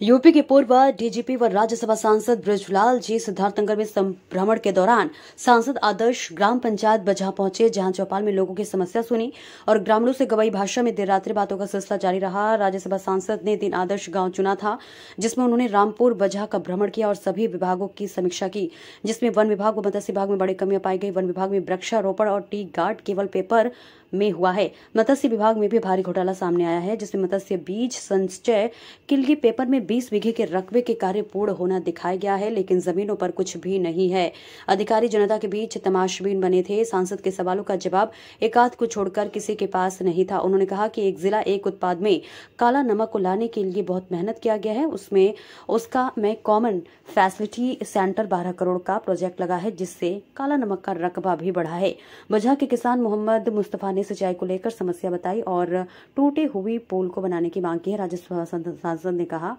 UP के पूर्व DGP व राज्यसभा सांसद बृजलाल जी सिद्धार्थनगर में भ्रमण के दौरान सांसद आदर्श ग्राम पंचायत बजहा पहुंचे, जहां चौपाल में लोगों की समस्या सुनी और ग्रामीणों से गवाई भाषा में देर रात्रि बातों का सिलसिला जारी रहा। राज्यसभा सांसद ने दिन आदर्श गांव चुना था, जिसमें उन्होंने रामपुर बजहा का भ्रमण किया और सभी विभागों की समीक्षा की, जिसमें वन विभाग व मत्स्य विभाग में बड़ी कमियां पाई गई। वन विभाग में वृक्षारोपण और टी गार्ड केवल पेपर में हुआ है। मत्स्य विभाग में भी भारी घोटाला सामने आया है, जिसमें मत्स्य बीज संचय किल्ली पेपर में 20 बीघे के रकबे के कार्य पूर्ण होना दिखाया गया है, लेकिन जमीनों पर कुछ भी नहीं है। अधिकारी जनता के बीच तमाशबीन बने थे। सांसद के सवालों का जवाब एकाध को छोड़कर किसी के पास नहीं था। उन्होंने कहा कि एक जिला एक उत्पाद में काला नमक को लाने के लिए बहुत मेहनत किया गया है। उसका में कॉमन फैसिलिटी सेंटर 12 करोड़ का प्रोजेक्ट लगा है, जिससे काला नमक का रकबा भी बढ़ा है। बजहा के किसान मोहम्मद मुस्तफा ने सिंचाई को लेकर समस्या बताई और टूटी हुई पुल को बनाने की मांग की है। राज्यसभा सांसद ने कहा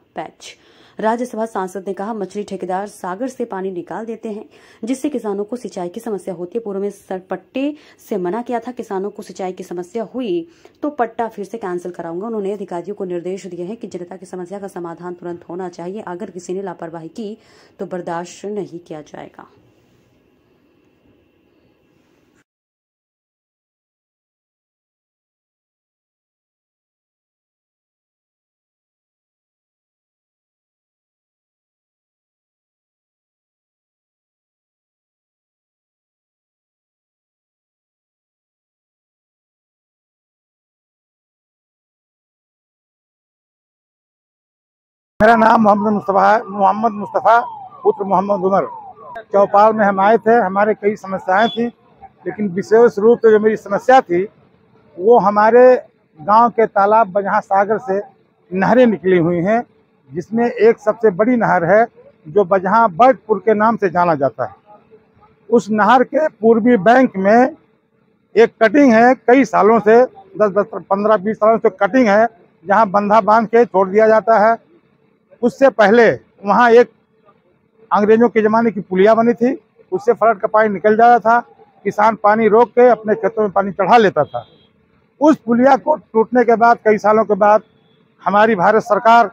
राज्यसभा सांसद ने कहा मछली ठेकेदार सागर से पानी निकाल देते हैं, जिससे किसानों को सिंचाई की समस्या होती है। पूर्व में सरपट्टे से मना किया था। किसानों को सिंचाई की समस्या हुई तो पट्टा फिर से कैंसिल कराऊंगा। उन्होंने अधिकारियों को निर्देश दिए हैं कि जनता की समस्या का समाधान तुरंत होना चाहिए। अगर किसी ने लापरवाही की तो बर्दाश्त नहीं किया जाएगा। मेरा नाम मोहम्मद मुस्तफ़ा पुत्र मोहम्मद उमर। चौपाल में हम आए थे। हमारे कई समस्याएं थी, लेकिन विशेष रूप से जो मेरी समस्या थी वो हमारे गांव के तालाब बजहा सागर से नहरें निकली हुई हैं, जिसमें एक सबसे बड़ी नहर है जो बजहा बर्डपुर के नाम से जाना जाता है। उस नहर के पूर्वी बैंक में एक कटिंग है, कई सालों से 10-15-20 सालों से कटिंग है, जहाँ बंधा बांध के छोड़ दिया जाता है। उससे पहले वहाँ एक अंग्रेजों के ज़माने की पुलिया बनी थी, उससे फ्लड का पानी निकल जाता था। किसान पानी रोक के अपने खेतों में पानी चढ़ा लेता था। उस पुलिया को टूटने के बाद कई सालों के बाद हमारी भारत सरकार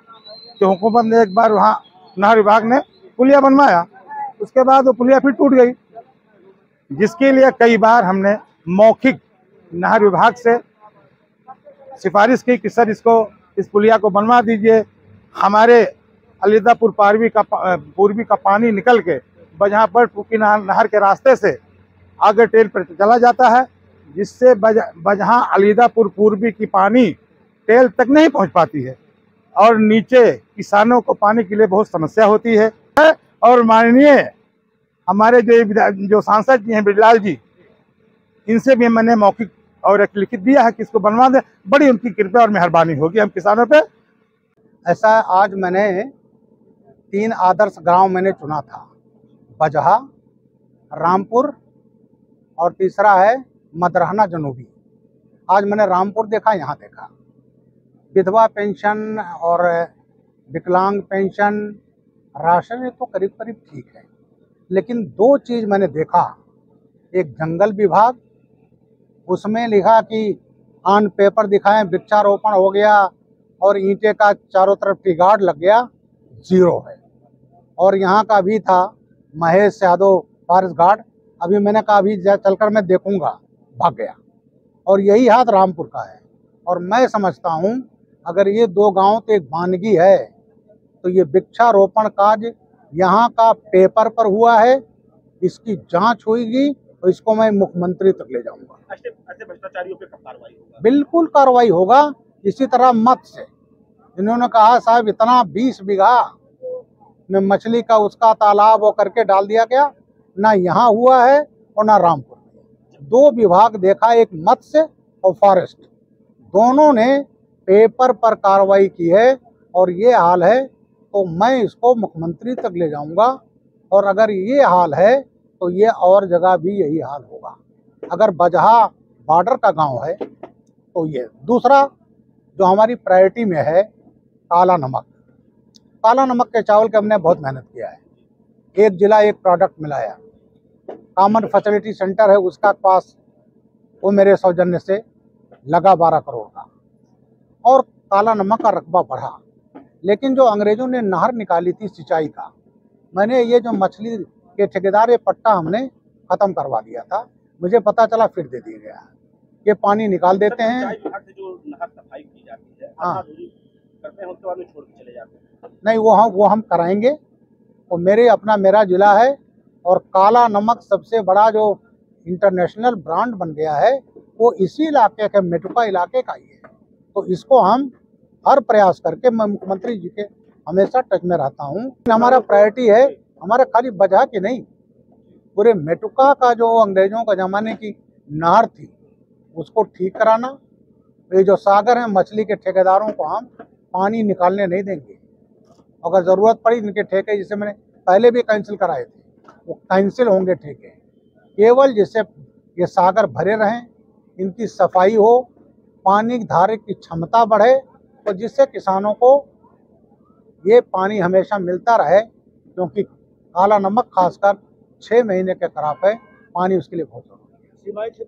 के हुकूमत ने एक बार वहाँ नहर विभाग ने पुलिया बनवाया। उसके बाद वो पुलिया फिर टूट गई, जिसके लिए कई बार हमने मौखिक नहर विभाग से सिफारिश की कि सर इस पुलिया को बनवा दीजिए। हमारे अलीदापुर पूर्वी का पानी निकल के बजहा पर टूकी नहर के रास्ते से आगे टेल पर चला जाता है, जिससे बजहा अलीदापुर पूर्वी की पानी टेल तक नहीं पहुंच पाती है और नीचे किसानों को पानी के लिए बहुत समस्या होती है। और माननीय हमारे जो सांसद जी हैं बृजलाल जी, इनसे भी मैंने मौखिक और एक लिखित दिया है कि इसको बनवा दें। बड़ी उनकी कृपा और मेहरबानी होगी हम किसानों पे। ऐसा आज मैंने 3 आदर्श गांव मैंने चुना था, बजहा, रामपुर और तीसरा है मदरहना जनूबी। आज मैंने रामपुर देखा, यहाँ देखा। विधवा पेंशन और विकलांग पेंशन, राशन ये तो करीब करीब ठीक है, लेकिन 2 चीज़ मैंने देखा। एक जंगल विभाग, उसमें लिखा कि ऑन पेपर दिखाएं वृक्षारोपण हो गया और ईंटे का चारों तरफ टी गार्ड लग गया, 0 है। और यहाँ का भी था महेश यादव फॉरेस्ट गार्ड, अभी मैंने कहा अभी चलकर मैं देखूंगा, भाग गया। और यही हाथ रामपुर का है। और मैं समझता हूँ अगर ये 2 गांव तो एक वानगी है, तो ये वृक्षारोपण कार्य यहाँ का पेपर पर हुआ है, इसकी जांच होगी और इसको मैं मुख्यमंत्री तक ले जाऊंगा। ऐसे भ्रष्टाचारियों पे कब कार्रवाई होगा? बिल्कुल कार्रवाई होगा। इसी तरह मत्स्य, इन्होंने कहा साहब इतना 20 बीघा में मछली का उसका तालाब वो करके डाल दिया गया, ना यहाँ हुआ है और ना रामपुर में। 2 विभाग देखा, एक मत्स्य और फॉरेस्ट, दोनों ने पेपर पर कार्रवाई की है और ये हाल है तो मैं इसको मुख्यमंत्री तक ले जाऊंगा। और अगर ये हाल है तो ये और जगह भी यही हाल होगा। अगर बजहा बॉर्डर का गांव है तो ये। दूसरा जो हमारी प्रायोरिटी में है काला नमक। काला नमक के चावल के हमने बहुत मेहनत किया है। एक जिला एक प्रोडक्ट मिलाया, कॉमन फैसिलिटी सेंटर है उसका पास, वो मेरे सौजन्य से लगा 12 करोड़ का। और काला नमक का रकबा बढ़ा। लेकिन जो अंग्रेजों ने नहर निकाली थी सिंचाई का, मैंने ये जो मछली के ठेकेदार, ये पट्टा हमने खत्म करवा दिया था। मुझे पता चला फिर दे दिया गया। ये पानी निकाल देते हैं। सिंचाई विभाग से जो नहर सफाई की जाती है, हाँ। आधा अधूरी करते हैं, उसके बाद में छोड़ के चले जाते हैं। नहीं, वो हम कराएंगे। वो मेरा जिला है और काला नमक सबसे बड़ा जो इंटरनेशनल ब्रांड बन गया है वो इसी इलाके के, मेटुका इलाके का ही है। तो इसको हम हर प्रयास करके, मैं मुख्यमंत्री जी के हमेशा टच में रहता हूँ। हमारा प्रायोरिटी है, हमारा खाली बजहा की नहीं, पूरे मेटुका का जो अंग्रेजों का जमाने की नहर थी उसको ठीक कराना। ये जो सागर है, मछली के ठेकेदारों को हम पानी निकालने नहीं देंगे। अगर ज़रूरत पड़ी इनके ठेके, जिसे मैंने पहले भी कैंसिल कराए थे, वो कैंसिल होंगे ठेके। केवल जिससे ये सागर भरे रहें, इनकी सफाई हो, पानी धारे की क्षमता बढ़े और जिससे किसानों को ये पानी हमेशा मिलता रहे, क्योंकि काला नमक खासकर 6 महीने के खराब है, पानी उसके लिए बहुत जरूरी है।